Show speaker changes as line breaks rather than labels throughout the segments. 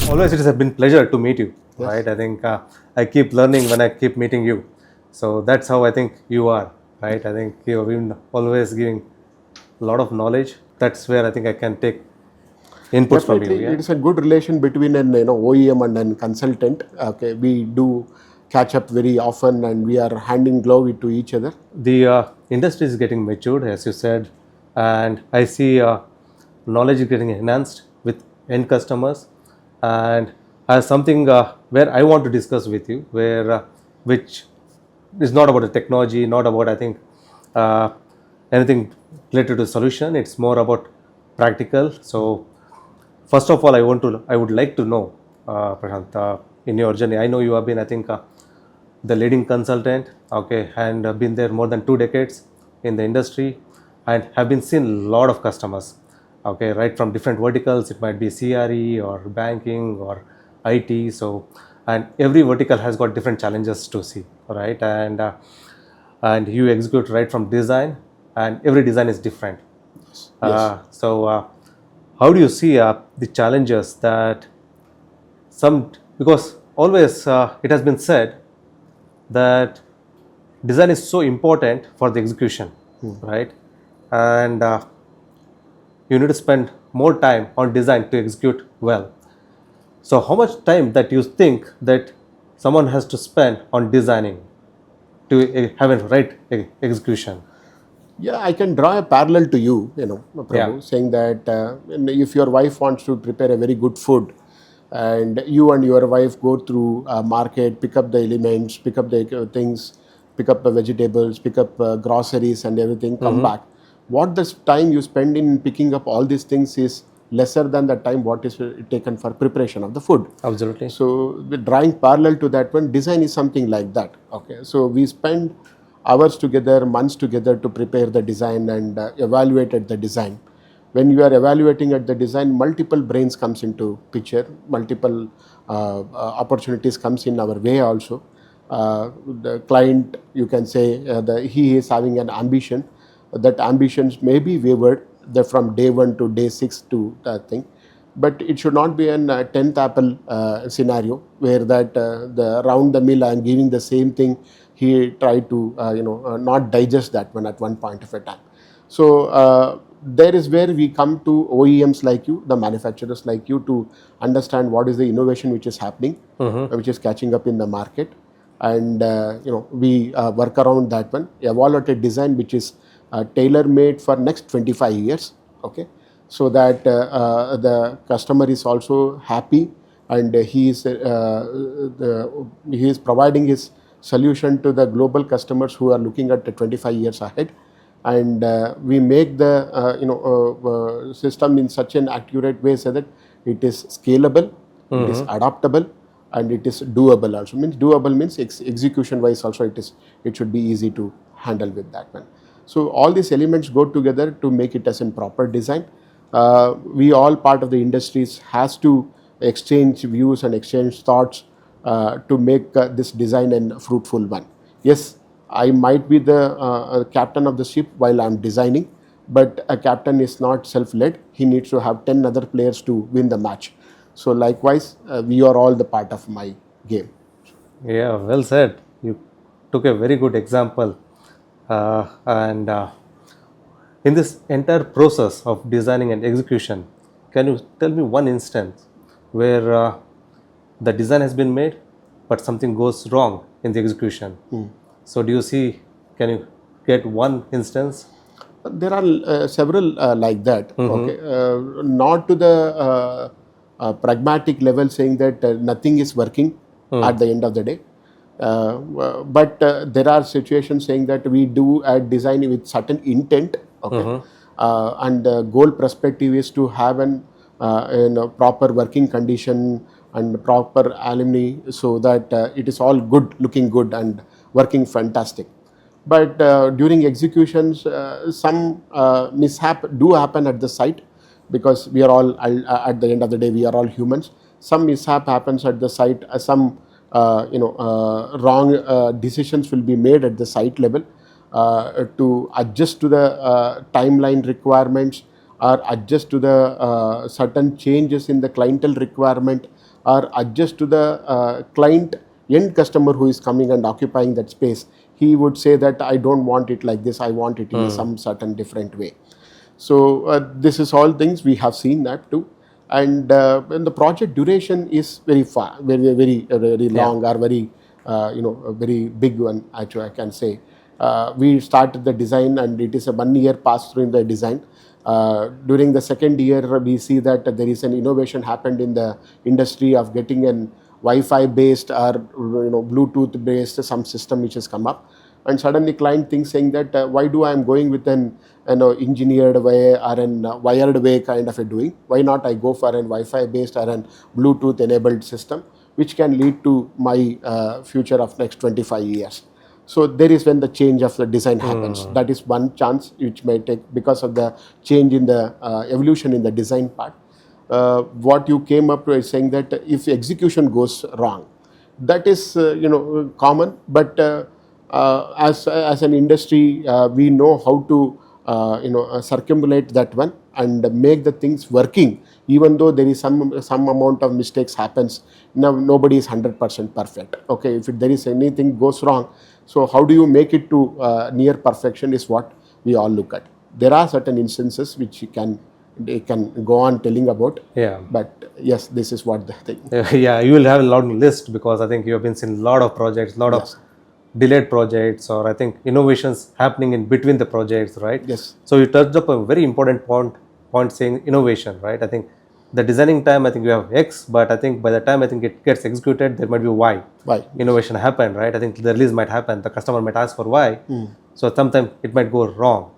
Always it has been pleasure to meet you,
Yes.
right? I think I keep learning when I keep meeting you. So that's how I think you are, right? I think you have been always giving a lot of knowledge. That's where I think I can take inputs from you.
Definitely,
Yeah.
it is a good relation between an OEM and an consultant. Okay, we do catch up very often, and we are hand in glove to each other.
The industry is getting matured, as you said, and I see knowledge is getting enhanced with end customers. And as something where I want to discuss with you, where which is not about the technology, not about I think uh, anything related to solution. It's more about practical. So first of all, I would like to know, Prashant, in your journey. I know you have been, I think, the leading consultant, okay, and been there more than 2 decades in the industry, and have been seen a lot of customers, okay, right from different verticals. It might be CRE or banking or IT. So, and every vertical has got different challenges to see, right? And you execute right from design, and every design is different.
Yes.
So, how do you see the challenges that some, because always it has been said that design is so important for the execution, right? And you need to spend more time on design to execute well. So, how much time that you think that someone has to spend on designing to have a right execution?
Yeah, I can draw a parallel to you,
Yeah.
Prabhu, saying that if your wife wants to prepare a very good food, and you and your wife go through market, pick up the elements, pick up the things, pick up the vegetables, pick up groceries and everything, come back. What the time you spend in picking up all these things is lesser than the time what is taken for preparation of the food.
Absolutely.
So with drawing parallel to that one, design is something like that. Okay, so we spend hours together, months together to prepare the design and evaluate at the design. When you are evaluating at the design, multiple brains comes into picture, multiple opportunities comes in our way also. The client, you can say, he is having an ambition. That ambitions may be wavered from day 1 to day 6 to that thing, but it should not be an 10th apple scenario where that the round the mill I am giving the same thing, he tried to not digest that one at one point of a time. So there is where we come to OEMs like you, the manufacturers like you, to understand what is the innovation which is happening, which is catching up in the market, and we work around that one, evaluate a design which is tailor made for next 25 years. Okay, so that the customer is also happy, and he is providing his solution to the global customers who are looking at the 25 years ahead. And we make the system in such an accurate way so that it is scalable, it is adaptable, and it is doable also. Means doable means execution wise also it should be easy to handle with that one. So all these elements go together to make it as a proper design. We all part of the industries has to exchange views and exchange thoughts to make this design a fruitful one. Yes, I might be the captain of the ship while I'm designing, but a captain is not self-led. He needs to have 10 other players to win the match. So likewise, we are all the part of my game.
Yeah, well said. You took a very good example. And in this entire process of designing and execution, can you tell me one instance where the design has been made, but something goes wrong in the execution? So, do you see, can you get one instance?
There are several like that. Okay, not to the pragmatic level, saying that nothing is working at the end of the day. But there are situations saying that we do a design with certain intent. Okay, and the goal perspective is to have an proper working condition and proper alumni, so that it is all good, looking good and working fantastic. But during executions, some mishap do happen at the site, because we are all, at the end of the day, we are all humans. Some mishap happens at the site. Some wrong decisions will be made at the site level to adjust to the timeline requirements, or adjust to the certain changes in the clientele requirement, or adjust to the client end customer who is coming and occupying that space. He would say that I don't want it like this, I want it in some certain different way. So this is all things we have seen that too. And when the project duration is very far, very long, or very a very big one, actually I can say. We started the design and it is a 1 year pass through in the design. During the second year, we see that there is an innovation happened in the industry of getting an Wi-Fi based or Bluetooth based some system which has come up, and suddenly client thinks saying that why do I am going with an engineered way or an wired way kind of a doing? Why not I go for an Wi-Fi based or an Bluetooth enabled system, which can lead to my future of next 25 years. So there is when the change of the design happens. That is one chance which may take because of the change in the evolution in the design part. What you came up to is saying that if execution goes wrong, that is common. But as an industry, we know how to circumambulate that one and make the things working, even though there is some amount of mistakes happens. Now nobody is 100% perfect. Okay, if there is anything goes wrong, so how do you make it to near perfection is what we all look at. There are certain instances which they can go on telling about.
Yeah.
But yes, this is what the thing.
Yeah, you will have a long list because I think you have been seeing a lot of projects, lot
Yes.
of delayed projects, or I think innovations happening in between the projects, right?
Yes.
So you touched up a very important point saying innovation, right? I think the designing time, I think you have X, but I think by the time I think it gets executed, there might be Y.
Why?
Innovation happened, right? I think the release might happen, the customer might ask for Y, so sometimes it might go wrong.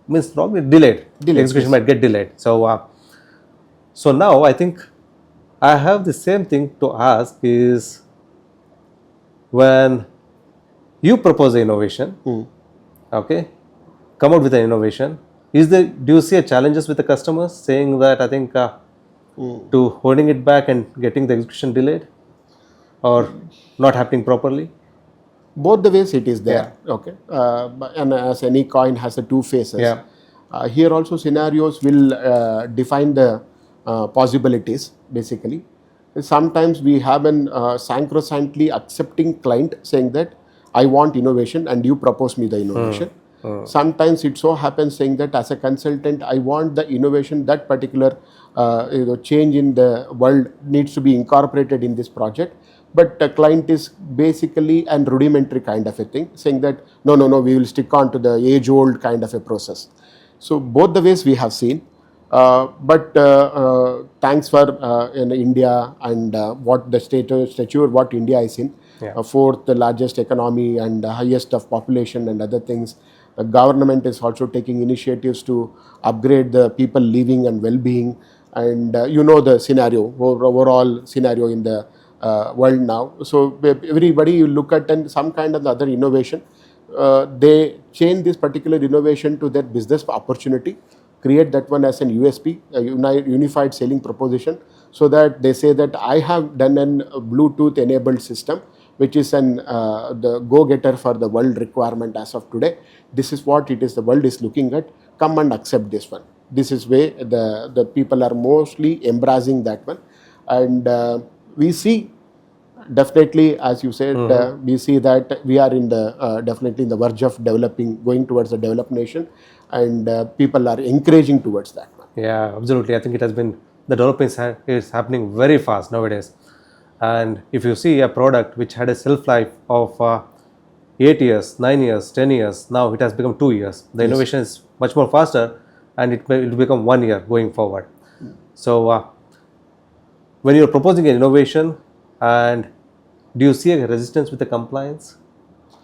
Means probably delayed. Execution might get delayed. So now I think I have the same thing to ask is when you propose an innovation, okay, come out with an innovation. Do you see a challenges with the customers saying that I think to holding it back and getting the execution delayed or not happening properly?
Both the ways it is there. Okay, and as any coin has the two faces.
Yeah.
Here also scenarios will define the possibilities basically. Sometimes we have an sacrosanctly accepting client saying that I want innovation and you propose me the innovation. Sometimes it so happens saying that as a consultant I want the innovation, that particular change in the world needs to be incorporated in this project. But the client is basically an rudimentary kind of a thing, saying that no, we will stick on to the age-old kind of a process. So both the ways we have seen. But thanks for in India and what the stature what India is in, fourth largest economy and highest of population and other things. The government is also taking initiatives to upgrade the people living and well-being. And the scenario, overall scenario in the world now. So everybody you look at and some kind of other innovation, they change this particular innovation to their business opportunity, create that one as an USP, a unified selling proposition, so that they say that I have done an Bluetooth enabled system, which is the go-getter for the world requirement as of today. This is what it is the world is looking at. Come and accept this one. This is where the people are mostly embracing that one. And we see definitely, as you said, we see that we are in the definitely in the verge of developing, going towards the developed nation, and people are encouraging towards that one.
Yeah, absolutely. I think it has been, the development is happening very fast nowadays. And if you see a product which had a shelf life of 8 years, 9 years, 10 years, now it has become 2 years. The innovation is much more faster, and it will become 1 year going forward. So when you're proposing an innovation, and do you see a resistance with the compliance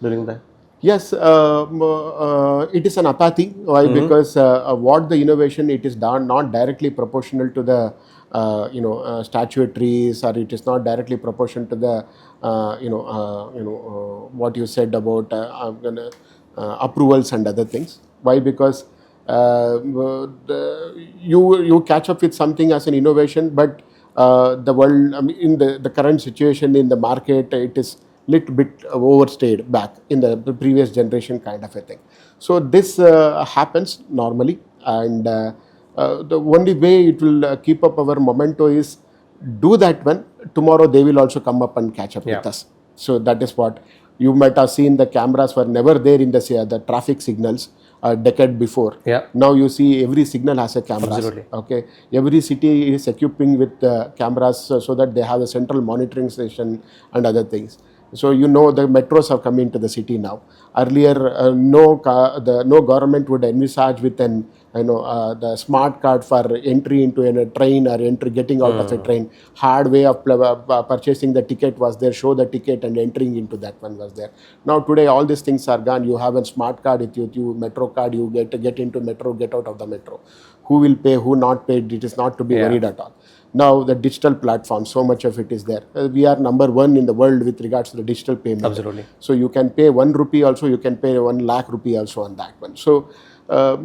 during that?
Yes, it is an apathy. Why? Because what the innovation, it is not directly proportional to the statutories, or it is not directly proportional to the what you said about approvals and other things. Why? Because you catch up with something as an innovation, but the world, I mean, in the current situation in the market, it is little bit overstayed back in the previous generation kind of a thing. So this happens normally, and the only way it will keep up our memento is do that one, tomorrow they will also come up and catch up with us. So that is what you might have seen. The cameras were never there in the traffic signals a decade before.
Yeah.
Now you see every signal has a camera.
Absolutely.
Okay, every city is equipping with cameras so that they have a central monitoring station and other things. So the metros have come into the city now. Earlier, no government would envisage with the smart card for entry into a train or getting out of a train. Hard way of purchasing the ticket was there. Show the ticket and entering into that one was there. Now today all these things are gone. You have a smart card with you, metro card. You get into metro, get out of the metro. Who will pay, who not paid? It is not to be worried at all. Now the digital platform, so much of it is there. We are number one in the world with regards to the digital payment.
Absolutely.
So you can pay 1 rupee also, you can pay 1 lakh rupee also on that one. So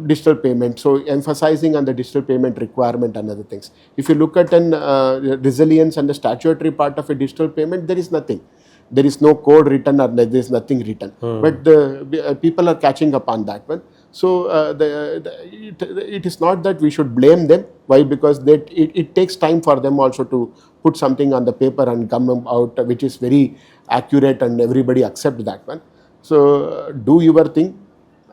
digital payment. So emphasizing on the digital payment requirement and other things. If you look at resilience and the statutory part of a digital payment, there is nothing. There is no code written or there is nothing written. But the people are catching up on that one. So it is not that we should blame them. Why? Because it takes time for them also to put something on the paper and come out which is very accurate and everybody accept that one. So do your thing.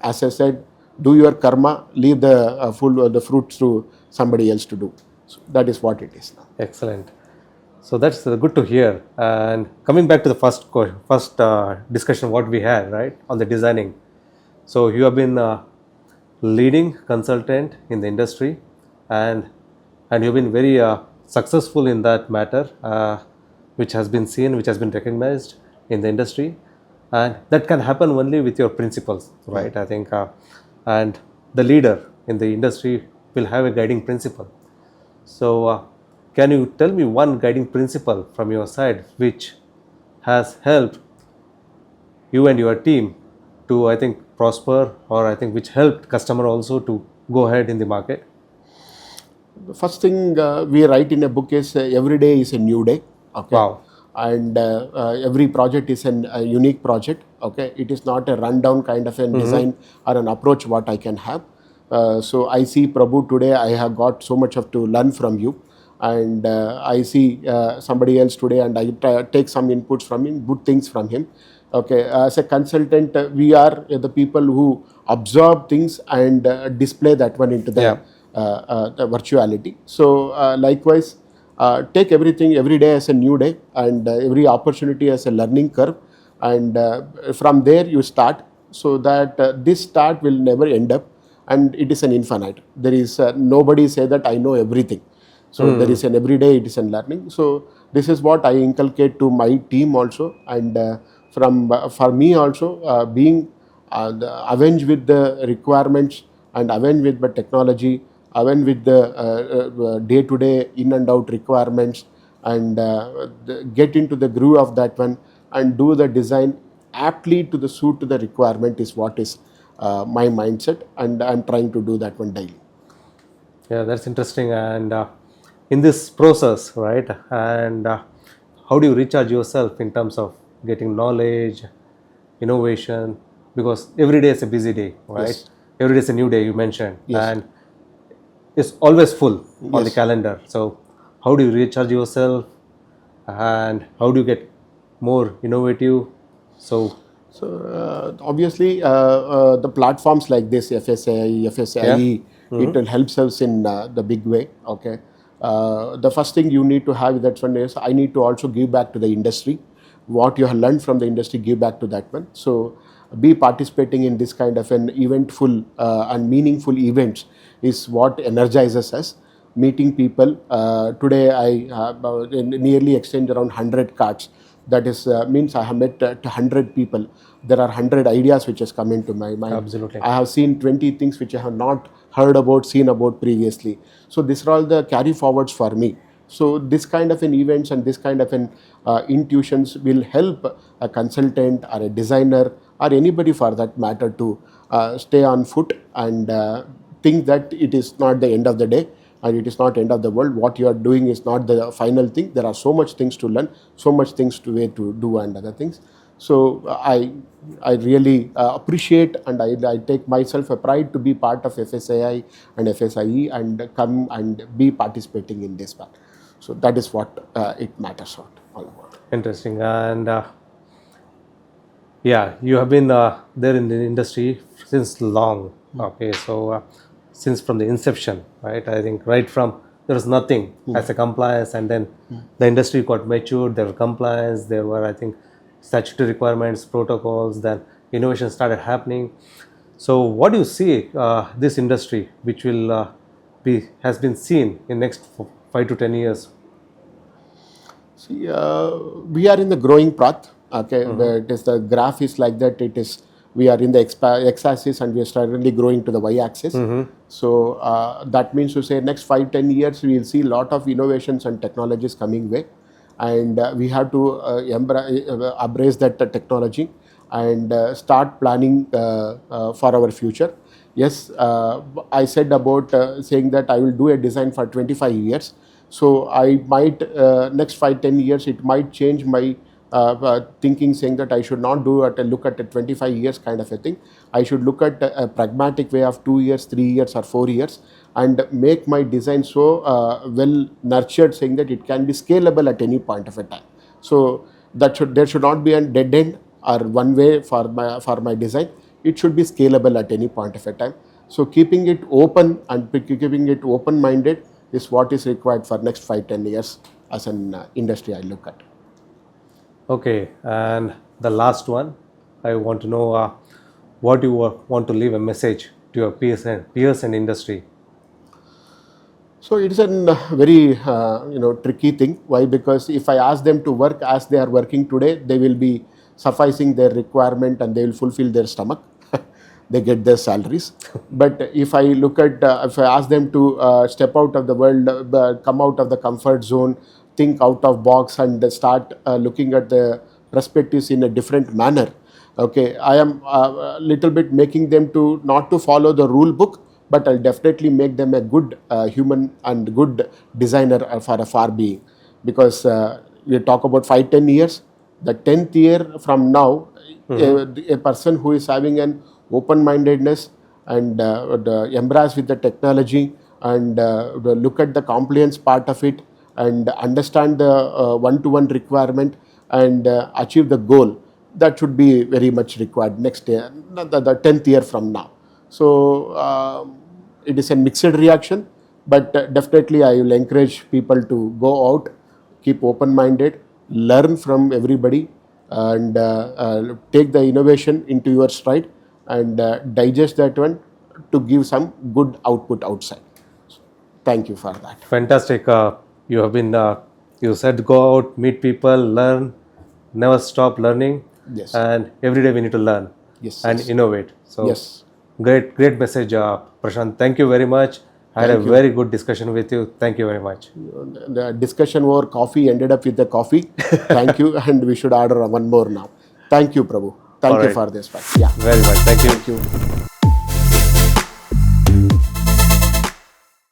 As I said, do your karma. Leave the fruits to somebody else to do. So that is what it is now.
Excellent. So that's good to hear. And coming back to the first discussion what we had, right, on the designing. So you have been leading consultant in the industry, and you've been very successful in that matter, which has been seen, which has been recognized in the industry, and that can happen only with your principles, right? I think, and the leader in the industry will have a guiding principle. So can you tell me one guiding principle from your side which has helped you and your team to, I think, prosper, or I think which helped customer also to go ahead in the market?
The first thing we write in a book is every day is a new day. Okay.
Wow.
And every project is a unique project. Okay, it is not a rundown kind of a design or an approach what I can have. So I see Prabhu today, I have got so much of to learn from you, and I see somebody else today, and I take some inputs from him, good things from him. Okay, as a consultant, we are the people who observe things and display that one into the virtuality. So likewise, take everything every day as a new day, and every opportunity as a learning curve, and from there you start, so that this start will never end up, and it is an infinite. There is nobody say that I know everything. So there is an every day it is a learning. So this is what I inculcate to my team also, and for me also, being avenged with the requirements and avenged with the technology, avenged with the day-to-day in and out requirements, and get into the groove of that one and do the design aptly to the suit to the requirement is what is my mindset, and I'm trying to do that one daily.
Yeah, that's interesting. And in this process, right, and how do you recharge yourself in terms of getting knowledge, innovation? Because every day is a busy day, right?
Yes.
Every day is a new day, you mentioned.
Yes.
And it's always full on the
Yes.
calendar. So how do you recharge yourself, and how do you get more innovative? So
Obviously, the platforms like this, FSIE, FSIE, it will helps us in the big way. Okay, the first thing you need to have that one is I need to also give back to the industry. What you have learned from the industry, give back to that one. So be participating in this kind of an eventful and meaningful events is what energizes us. Meeting people. Today I nearly exchange around 100 cards. That is means I have met 100 people. There are 100 ideas which has come into my mind.
Absolutely.
I have seen 20 things which I have not heard about, seen about previously. So these are all the carry forwards for me. So this kind of an events and this kind of an intuitions will help a consultant or a designer or anybody for that matter to stay on foot and think that it is not the end of the day and it is not end of the world. What you are doing is not the final thing. There are so much things to learn, so much things to do and other things. So I really appreciate, and I take myself a pride to be part of FSII and FSIE and come and be participating in this part. So that is what it matters out all about.
Interesting. And yeah, you have been there in the industry since long. Okay, so since from the inception, right? I think right from there was nothing as a compliance, and then the industry got matured. There were compliance. There were, I think, statutory requirements, protocols. Then innovation started happening. So, what do you see this industry, which will be has been seen in next 5 to 10 years?
See, we are in the growing path. Okay, where it is the graph is like that. It is we are in the x-axis and we are suddenly growing to the y-axis. So that means to say next 5-10 years we will see a lot of innovations and technologies coming way, and we have to embrace that technology and start planning for our future. Yes, I said about saying that I will do a design for 25 years. So I might next 5-10 years it might change my thinking, saying that I should not do at a look at a 25 years kind of a thing. I should look at a pragmatic way of 2 years, 3 years, or 4 years, and make my design so well nurtured, saying that it can be scalable at any point of a time. So that there should not be a dead end or one way for my design. It should be scalable at any point of a time. So keeping it open and keeping it open-minded is what is required for next 5-10 years as an industry I look at.
Okay, and the last one, I want to know what you want to leave a message to your peers and industry.
So it is a very tricky thing. Why? Because if I ask them to work as they are working today, they will be sufficing their requirement and they will fulfill their stomach. They get their salaries. But if I look at, if I ask them to step out of the world, come out of the comfort zone, think out of box and start looking at the perspectives in a different manner. Okay, I am a little bit making them to not to follow the rule book, but I'll definitely make them a good human and good designer for a far being. Because we talk about 5-10 years, the 10th year from now, a person who is having an open-mindedness and the embrace with the technology and look at the compliance part of it and understand the one-to-one requirement and achieve the goal, that should be very much required next year, the 10th year from now. So it is a mixed reaction, but definitely I will encourage people to go out, keep open-minded, learn from everybody, and take the innovation into your stride and digest that one to give some good output outside. So, thank you for that.
Fantastic. You have been, you said go out, meet people, learn, never stop learning.
Yes.
And every day we need to learn and innovate. So
yes.
Great message, Prashanth. Thank you very much. I had a very good discussion with you. Thank you very much.
The discussion over coffee ended up with the coffee. Thank you, and we should order one more now. Thank you, Prabhu. Thank you for this. Yeah.
Very much. Thank you.
Thank you.